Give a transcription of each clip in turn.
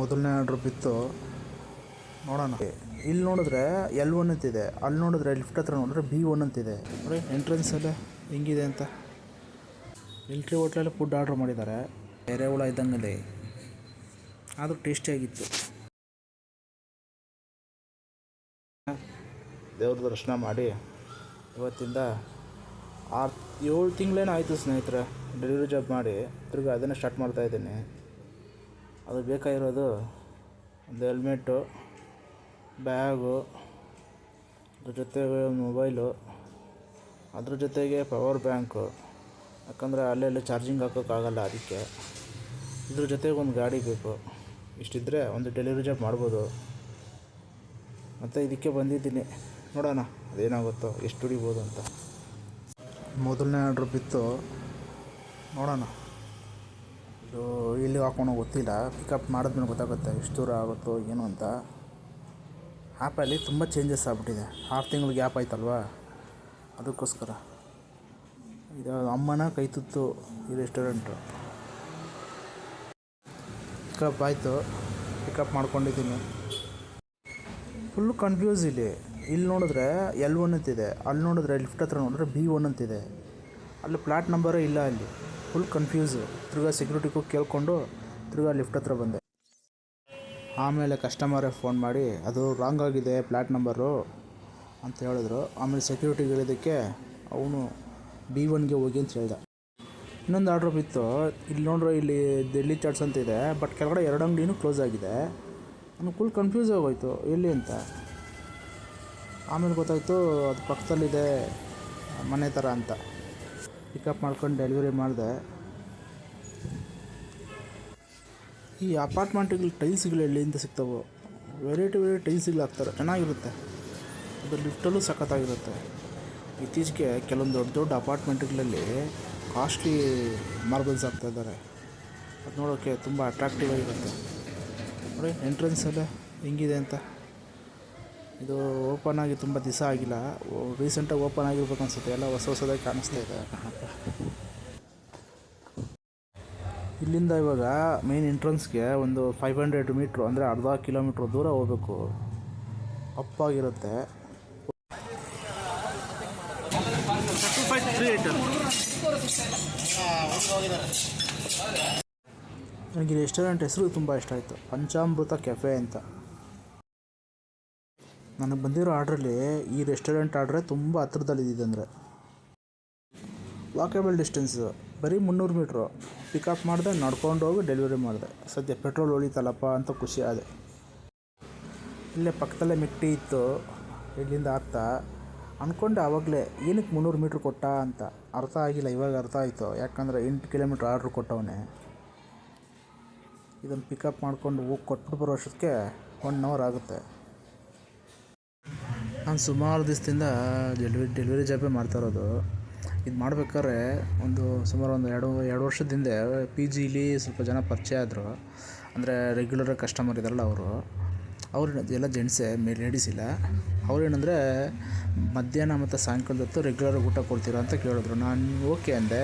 ಮೊದಲನೇ ಆರ್ಡ್ರ್ ಬಿತ್ತು ನೋಡೋಣ. ಇಲ್ಲಿ ನೋಡಿದ್ರೆ L1 ಅಂತಿದೆ, ಅಲ್ಲಿ ನೋಡಿದ್ರೆ ಲಿಫ್ಟ್ ಹತ್ರ ನೋಡಿದ್ರೆ B1 ಅಂತಿದೆ. ನೋಡಿ ಎಂಟ್ರೆನ್ಸಲ್ಲೇ ಹೆಂಗಿದೆ ಅಂತ. ಮಿಲ್ಟ್ರಿ ಹೋಟ್ಲಲ್ಲಿ ಫುಡ್ ಆರ್ಡ್ರ್ ಮಾಡಿದ್ದಾರೆ, ಬೇರೆ ಹುಳ ಇದ್ದಂಗಲ್ಲಿ, ಆದರೂ ಟೇಸ್ಟಿಯಾಗಿತ್ತು. ದೇವ್ರ ದರ್ಶನ ಮಾಡಿ ಇವತ್ತಿಂದ 6-7 ತಿಂಗಳೇನೋ ಆಯಿತು ಸ್ನೇಹಿತರೆ ಡೆಲಿವರಿ ಜಾಬ್ ಮಾಡಿ. ತಿರ್ಗಿ ಅದನ್ನೇ ಸ್ಟಾರ್ಟ್ ಮಾಡ್ತಾಯಿದ್ದೀನಿ. ಅದು ಬೇಕಾಗಿರೋದು ಒಂದು ಹೆಲ್ಮೆಟ್ಟು, ಬ್ಯಾಗು, ಅದ್ರ ಜೊತೆಗೆ ಮೊಬೈಲು, ಅದ್ರ ಜೊತೆಗೆ ಪವರ್ ಬ್ಯಾಂಕು, ಯಾಕಂದರೆ ಅಲ್ಲೆಲ್ಲ ಚಾರ್ಜಿಂಗ್ ಹಾಕೋಕ್ಕಾಗಲ್ಲ. ಅದಕ್ಕೆ ಇದ್ರ ಜೊತೆಗೆ ಒಂದು ಗಾಡಿ ಬೇಕು. ಇಷ್ಟಿದ್ದರೆ ಒಂದು ಡೆಲಿವರಿ ಜಾಬ್ ಮಾಡ್ಬೋದು. ಮತ್ತು ಇದಕ್ಕೆ ಬಂದಿದ್ದೀನಿ, ನೋಡೋಣ ಅದೇನಾಗುತ್ತೋ, ಎಷ್ಟು ದುಡಿಬೋದು ಅಂತ. ಮೊದಲನೇ ಆರ್ಡ್ರ್ ಬಿತ್ತು ನೋಡೋಣ. ಇದು ಎಲ್ಲಿ ಹಾಕೋಣೋ ಗೊತ್ತಿಲ್ಲ, ಪಿಕಪ್ ಮಾಡಿದ್ಮೇಲೆ ಗೊತ್ತಾಗುತ್ತೆ ಎಷ್ಟು ದೂರ ಆಗುತ್ತೋ ಏನು ಅಂತ. ಆ್ಯಪಲ್ಲಿ ತುಂಬ ಚೇಂಜಸ್ ಆಗಿಬಿಟ್ಟಿದೆ. 6 ತಿಂಗಳು ಗ್ಯಾಪ್ ಆಯ್ತಲ್ವ, ಅದಕ್ಕೋಸ್ಕರ. ಇದು ಅಮ್ಮನ ಕೈ ತುತ್ತು ಈ ರೆಸ್ಟೋರೆಂಟು. ಪಿಕಪ್ ಆಯಿತು, ಪಿಕಪ್ ಮಾಡ್ಕೊಂಡಿದ್ದೀನಿ. ಫುಲ್ಲು ಕನ್ಫ್ಯೂಸ್ ಇಲ್ಲಿ ನೋಡಿದ್ರೆ L1 ಅಂತಿದೆ, ಅಲ್ಲಿ ನೋಡಿದ್ರೆ ಲಿಫ್ಟ್ ಹತ್ರ ನೋಡಿದ್ರೆ B1 ಅಂತಿದೆ. ಅಲ್ಲಿ ಪ್ಲಾಟ್ ನಂಬರೇ ಇಲ್ಲ. ಅಲ್ಲಿ ಫುಲ್ ಕನ್ಫ್ಯೂಸು. ತಿರ್ಗಾ ಸೆಕ್ಯೂರಿಟಿಗೂ ಕೇಳಿಕೊಂಡು ತಿರ್ಗಾ ಲಿಫ್ಟ್ ಹತ್ರ ಬಂದೆ. ಆಮೇಲೆ ಕಸ್ಟಮರೇ ಫೋನ್ ಮಾಡಿ ಅದು ರಾಂಗ್ ಆಗಿದೆ ಪ್ಲಾಟ್ ನಂಬರು ಅಂತ ಹೇಳಿದ್ರು. ಆಮೇಲೆ ಸೆಕ್ಯೂರಿಟಿಗೆ ಹೇಳಿದ್ದಕ್ಕೆ ಅವನು B1ಗೆ ಹೋಗಿ ಅಂತ ಹೇಳ್ದ. ಇನ್ನೊಂದು ಆರ್ಡ್ರ್ ಬಿತ್ತು. ಇಲ್ಲಿ ನೋಡ್ರೆ ಇಲ್ಲಿ ಡೆಲ್ಲಿ ಚಾಟ್ಸ್ ಅಂತಿದೆ, ಬಟ್ ಕೆಳಗಡೆ 2 ಅಂಗಡಿನೂ ಕ್ಲೋಸ್ ಆಗಿದೆ. ನನಗೆ ಫುಲ್ ಕನ್ಫ್ಯೂಸ್ ಆಗೋಯ್ತು ಎಲ್ಲಿ ಅಂತ. ಆಮೇಲೆ ಗೊತ್ತಾಯಿತು ಅದು ಪಕ್ಕದಲ್ಲಿದೆ ಮನೆ ಥರ ಅಂತ. ಪಿಕಪ್ ಮಾಡ್ಕೊಂಡು ಡೆಲಿವರಿ ಮಾಡಿದೆ. ಈ ಅಪಾರ್ಟ್ಮೆಂಟ್ಗಳು ಟೈಲ್ಸ್ಗಳು ಎಲ್ಲಿಂದ ಸಿಗ್ತಾವೋ, ವೆರೈಟಿ ಟೈಲ್ಸ್ಗಳು ಹಾಕ್ತಾರೆ, ಚೆನ್ನಾಗಿರುತ್ತೆ. ಅದು ಲಿಫ್ಟಲ್ಲೂ ಸಖತ್ತಾಗಿರುತ್ತೆ. ಇತ್ತೀಚೆಗೆ ಕೆಲವೊಂದು ದೊಡ್ಡ ದೊಡ್ಡ ಅಪಾರ್ಟ್ಮೆಂಟ್ಗಳಲ್ಲಿ ಕಾಸ್ಟ್ಲಿ ಮಾರ್ಬಲ್ಸ್ ಹಾಕ್ತಾಯಿದ್ದಾರೆ. ಅದು ನೋಡೋಕ್ಕೆ ತುಂಬ ಅಟ್ರಾಕ್ಟಿವ್ ಆಗಿರುತ್ತೆ. ನೋಡಿ ಎಂಟ್ರೆನ್ಸಲ್ಲೇ ಹೆಂಗಿದೆ ಅಂತ. ಇದು ಓಪನ್ ಆಗಿ ತುಂಬ ದಿವಸ ಆಗಿಲ್ಲ, ರೀಸೆಂಟಾಗಿ ಓಪನ್ ಆಗಿರ್ಬೇಕು ಅನಿಸುತ್ತೆ. ಎಲ್ಲ ಹೊಸದಾಗಿ ಕಾಣಿಸ್ತಾ ಇದೆ. ಇಲ್ಲಿಂದ ಇವಾಗ ಮೇನ್ ಎಂಟ್ರೆನ್ಸ್ಗೆ ಒಂದು 500 ಮೀಟ್ರು, ಅಂದರೆ ಅರ್ಧ ಕಿಲೋಮೀಟ್ರ್ ದೂರ ಹೋಗಬೇಕು. ಅಪ್ಪಾಗಿರುತ್ತೆ. ನನಗೆ ರೆಸ್ಟೋರೆಂಟ್ ಹೆಸರು ತುಂಬ ಇಷ್ಟ ಆಯಿತು, ಪಂಚಾಮೃತ ಕೆಫೆ ಅಂತ. ನನಗೆ ಬಂದಿರೋ ಆರ್ಡ್ರಲ್ಲಿ ಈ ರೆಸ್ಟೋರೆಂಟ್ ಆರ್ಡ್ರೆ ತುಂಬ ಹತ್ರದಲ್ಲಿದ್ದಿದೆ. ಅಂದರೆ ವಾಕೇಬಲ್ ಡಿಸ್ಟೆನ್ಸು, ಬರೀ 300 ಮೀಟ್ರು. ಪಿಕಪ್ ಮಾಡಿದೆ, ನಡ್ಕೊಂಡು ಹೋಗಿ ಡೆಲಿವರಿ ಮಾಡಿದೆ. ಸದ್ಯ ಪೆಟ್ರೋಲ್ ಉಳಿತಲ್ಲಪ್ಪ ಅಂತ ಖುಷಿ ಆದೆ. ಇಲ್ಲೇ ಪಕ್ಕದಲ್ಲೇ ಮಿಟ್ಟಿ ಇತ್ತು, ಇಲ್ಲಿಂದ ಆಗ್ತಾ ಅಂದ್ಕೊಂಡೆ ಆವಾಗಲೇ ಏನಕ್ಕೆ 300 ಮೀಟ್ರ್ ಕೊಟ್ಟ ಅಂತ. ಅರ್ಥ ಆಗಿಲ್ಲ, ಇವಾಗ ಅರ್ಥ ಆಯಿತು. ಯಾಕಂದರೆ 8 ಕಿಲೋಮೀಟ್ರ್ ಆರ್ಡ್ರ್ ಕೊಟ್ಟವನೇ. ಇದನ್ನು ಪಿಕಪ್ ಮಾಡ್ಕೊಂಡು ಹೋಗಿ ಕೊಟ್ಬಿಟ್ಟು ಬರೋ ಅಷ್ಟೊತ್ತಿಗೆ 1 ಅವರ್ ಆಗುತ್ತೆ. ನಾನು ಸುಮಾರು ದಿವಸದಿಂದ ಡೆಲಿವರಿ ಜಾಬೇ ಮಾಡ್ತಾಯಿರೋದು. ಇದು ಮಾಡ್ಬೇಕಾದ್ರೆ ಸುಮಾರು ಒಂದು 2 ವರ್ಷದ ಹಿಂದೆ PGಲಿ ಸ್ವಲ್ಪ ಜನ ಪರಿಚಯ ಆದರು. ಅಂದರೆ ರೆಗ್ಯುಲರ್ ಕಸ್ಟಮರ್ ಇದ್ದಾರಲ್ಲ ಅವರು ಎಲ್ಲ ಜೆಂಟ್ಸೇ, ಲೇಡೀಸ್ ಇಲ್ಲ. ಅವ್ರೇನೆಂದರೆ ಮಧ್ಯಾಹ್ನ ಮತ್ತು ಸಾಯಂಕಾಲದ ಹೊತ್ತು ರೆಗ್ಯುಲರ್ ಊಟ ಕೊಡ್ತೀರಾ ಅಂತ ಕೇಳಿದ್ರು. ನಾನು ಓಕೆ ಅಂದೆ.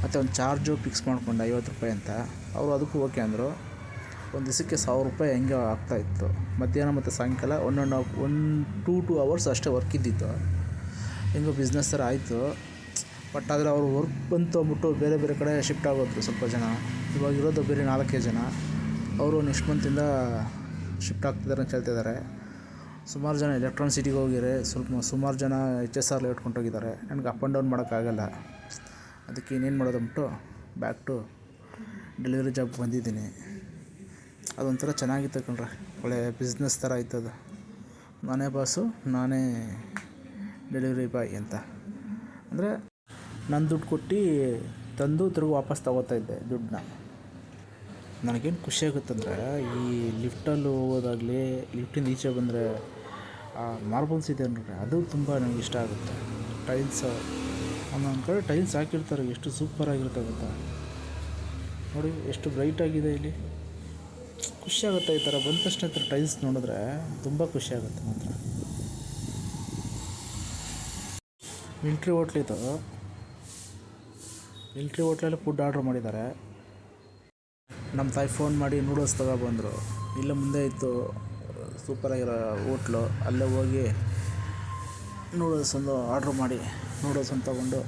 ಮತ್ತು ಒಂದು ಚಾರ್ಜು ಫಿಕ್ಸ್ ಮಾಡ್ಕೊಂಡು ₹50 ಅಂತ. ಅವರು ಅದಕ್ಕೂ ಓಕೆ ಅಂದರು. ಒಂದು ದಿವಸಕ್ಕೆ ₹1000 ಹೆಂಗೆ ಆಗ್ತಾಯಿತ್ತು. ಮಧ್ಯಾಹ್ನ ಮತ್ತು ಸಾಯಂಕಾಲ 1-2 ಅವರ್ಸ್ ಅಷ್ಟೇ ವರ್ಕ್ ಇದ್ದಿತ್ತು. ಹೆಂಗೋ ಬಿಸ್ನೆಸ್ ಥರ ಆಯಿತು. ಬಟ್ ಆದರೆ ಅವರು ವರ್ಕ್ ಬಂತು ಅಂದ್ಬಿಟ್ಟು ಬೇರೆ ಬೇರೆ ಕಡೆ ಶಿಫ್ಟ್ ಆಗೋದ್ರು ಸ್ವಲ್ಪ ಜನ. ಇವಾಗ ಇರೋದು ಬೇರೆ 4 ಜನ. ಅವರು ನೆಕ್ಸ್ಟ್ ಮಂತಿಂದ ಶಿಫ್ಟ್ ಆಗ್ತಿದ್ದಾರೆ ಅಂತ ಹೇಳ್ತಿದ್ದಾರೆ. ಸುಮಾರು ಜನ ಎಲೆಕ್ಟ್ರಾನಿಕ್ ಸಿಟಿಗೆ ಹೋಗಿದ್ದಾರೆ, ಸುಮಾರು ಜನ HSR ಇಟ್ಕೊಂಡೋಗಿದ್ದಾರೆ. ನನಗೆ ಅಪ್ ಆ್ಯಂಡ್ ಡೌನ್ ಮಾಡೋಕ್ಕಾಗಲ್ಲ. ಅದಕ್ಕೆ ಇನ್ನೇನು ಮಾಡೋದು ಅಂದ್ಬಿಟ್ಟು ಬ್ಯಾಕ್ ಟು ಡೆಲಿವರಿ ಜಾಬ್ ಬಂದಿದ್ದೀನಿ. ಅದೊಂಥರ ಚೆನ್ನಾಗಿತ್ತು ಕಣ್ರೆ, ಒಳ್ಳೆ ಬಿಸ್ನೆಸ್ ಥರ ಆಯ್ತದು. ನಾನೇ ಬಾಸು, ನಾನೇ ಡೆಲಿವರಿ ಬಾಯ್ ಅಂತ. ಅಂದರೆ ನನ್ನ ದುಡ್ಡು ಕೊಟ್ಟು ತಂದು ತಿರುಗಿ ವಾಪಸ್ ತಗೋತಾಯಿದ್ದೆ ದುಡ್ಡನ್ನ. ನನಗೇನು ಖುಷಿಯಾಗುತ್ತಂದರೆ ಈ ಲಿಫ್ಟಲ್ಲಿ ಹೋಗೋದಾಗಲಿ, ಲಿಫ್ಟಿಂದ ಈಚೆ ಬಂದರೆ ಆ ಮಾರ್ಬಲ್ಸ್ ಇದೆ ಅಂದರೆ ಅದು ತುಂಬ ನನಗೆ ಇಷ್ಟ ಆಗುತ್ತೆ. ಟೈಲ್ಸು ಒಂದೊಂದು ಕಡೆ ಟೈಲ್ಸ್ ಹಾಕಿರ್ತಾರೆ, ಎಷ್ಟು ಸೂಪರಾಗಿರುತ್ತೆ ಗೊತ್ತಾ. ನೋಡಿ ಎಷ್ಟು ಬ್ರೈಟಾಗಿದೆ ಇಲ್ಲಿ. ಖುಷಿಯಾಗುತ್ತೆ ಈ ಥರ ಬಂದ ತಕ್ಷಣ ಈ ಥರ ಟೈಲ್ಸ್ ನೋಡಿದ್ರೆ ತುಂಬ ಖುಷಿಯಾಗುತ್ತೆ ಮಾತ್ರ. ಮಿಲ್ಟ್ರಿ ಹೋಟ್ಲಲ್ಲಿ ಫುಡ್ ಆರ್ಡ್ರ್ ಮಾಡಿದ್ದಾರೆ. ನಮ್ಮ ತಾಯಿ ಫೋನ್ ಮಾಡಿ ನೂಡಲ್ಸ್ ತಗೊಬಂದರು. ಇಲ್ಲೇ ಮುಂದೆ ಇತ್ತು ಸೂಪರಾಗಿರೋ ಹೋಟ್ಲು, ಅಲ್ಲೇ ಹೋಗಿ ನೂಡಲ್ಸ್ ಒಂದು ಆರ್ಡ್ರ್ ಮಾಡಿ ನೂಡಲ್ಸ್ ಒಂದು ತೊಗೊಂಡು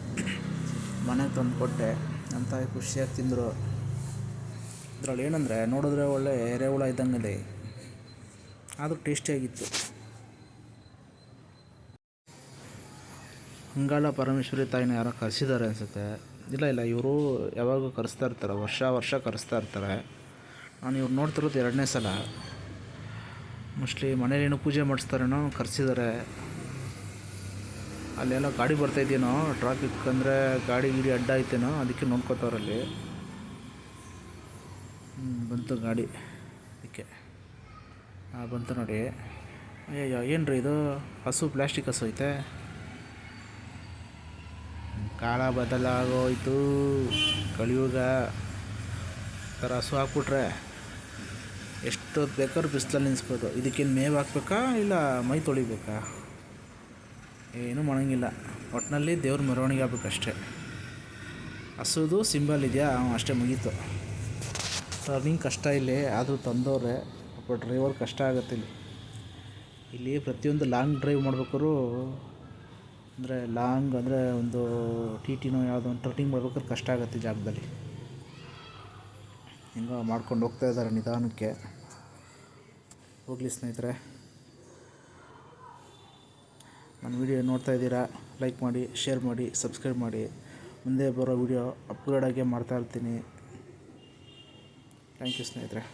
ಮನೆಗೆ ತಂದು ಕೊಟ್ಟೆ. ನಮ್ಮ ತಾಯಿ ಖುಷಿಯಾಗಿ ತಿಂದರು. ಇದ್ರಲ್ಲಿ ಏನಂದರೆ ನೋಡಿದ್ರೆ ಒಳ್ಳೆ ಎರೆಹುಳ ಇದ್ದಂಗೆ ಆದರೂ ಟೇಸ್ಟಿಯಾಗಿತ್ತು. ಅಂಗಾಳ ಪರಮೇಶ್ವರಿ ತಾಯಿನ ಯಾರೋ ಕರೆಸಿದ್ದಾರೆ ಅನಿಸುತ್ತೆ. ಇಲ್ಲ ಇವರು ಯಾವಾಗೂ ಕರೆಸ್ತಾ ಇರ್ತಾರೆ, ವರ್ಷ ಕರೆಸ್ತಾ ಇರ್ತಾರೆ. ನಾನು ಇವ್ರು ನೋಡ್ತಿರೋದು 2ನೇ ಸಲ. ಮೋಸ್ಟ್ಲಿ ಮನೇಲೇನೋ ಪೂಜೆ ಮಾಡಿಸ್ತಾರೇನೋ ಕರೆಸಿದ್ದಾರೆ. ಅಲ್ಲೆಲ್ಲ ಗಾಡಿ ಬರ್ತಾಯಿದ್ದೇನೋ, ಟ್ರಾಫಿಕ್ ಅಂದರೆ ಗಾಡಿ ಅಡ್ಡ ಐತೇನೋ, ಅದಕ್ಕೆ ನೋಡ್ಕೋತಾರಲ್ಲಿ. ಬಂತು ಗಾಡಿ, ಅದಕ್ಕೆ ಬಂತು ನೋಡಿ. ಅಯ್ಯಯ್ಯೋ ಏನು ರೀ ಇದು ಹಸು, ಪ್ಲಾಸ್ಟಿಕ್ ಹಸು ಐತೆ. ಕಾಲ ಬದಲಾಗೋಯ್ತು, ಕಲಿಯುಗ ಥರ ಹಸು ಹಾಕ್ಬಿಟ್ರೆ ಎಷ್ಟೊತ್ತು ಬೇಕಾದ್ರೂ ಬಿಸಿಲಲ್ಲಿ ನಿಲ್ಲಿಸ್ಬೋದು. ಇದಕ್ಕೇನು ಮೇವು ಹಾಕ್ಬೇಕಾ ಇಲ್ಲ ಮೈ ತೊಳಿಬೇಕಾ? ಏನೂ ಮಾಡೋಂಗಿಲ್ಲ. ಒಟ್ಟಿನಲ್ಲಿ ದೇವ್ರ ಮೆರವಣಿಗೆ ಆಗ್ಬೇಕಷ್ಟೇ. ಹಸುದು ಸಿಂಬಲ್ ಇದೆಯಾ ಅಷ್ಟೇ, ಮುಗೀತು. ಟರ್ನಿಂಗ್ ಕಷ್ಟ ಇಲ್ಲಿ, ಆದರೂ ತಂದವ್ರೆ. ಒಬ್ಬ ಡ್ರೈವರ್ ಕಷ್ಟ ಆಗುತ್ತೆ ಇಲ್ಲಿ ಪ್ರತಿಯೊಂದು ಲಾಂಗ್ ಡ್ರೈವ್ ಮಾಡ್ಬೇಕಾದ್ರೂ, ಅಂದರೆ ಲಾಂಗ್ ಅಂದರೆ ಒಂದು ಟಿನೋ ಯಾವುದೋ ಒಂದು ಟರ್ನಿಂಗ್ ಮಾಡ್ಬೇಕಾದ್ರೆ ಕಷ್ಟ ಆಗುತ್ತೆ ಈ ಜಾಗದಲ್ಲಿ. ಹೆಂಗೋ ಮಾಡ್ಕೊಂಡು ಹೋಗ್ತಾ ಇದ್ದಾರೆ ನಿಧಾನಕ್ಕೆ. ಹೋಗಲಿ ಸ್ನೇಹಿತರೆ, ನನ್ನ ವಿಡಿಯೋ ನೋಡ್ತಾ ಇದ್ದೀರಾ, ಲೈಕ್ ಮಾಡಿ, ಶೇರ್ ಮಾಡಿ, ಸಬ್ಸ್ಕ್ರೈಬ್ ಮಾಡಿ. ಮುಂದೆ ಬರೋ ವಿಡಿಯೋ ಅಪ್ಗ್ರೇಡ್ ಆಗಿ ಮಾಡ್ತಾಯಿರ್ತೀನಿ. ಥ್ಯಾಂಕ್ ಯು ಸ್ನೇಹಿತರೆ.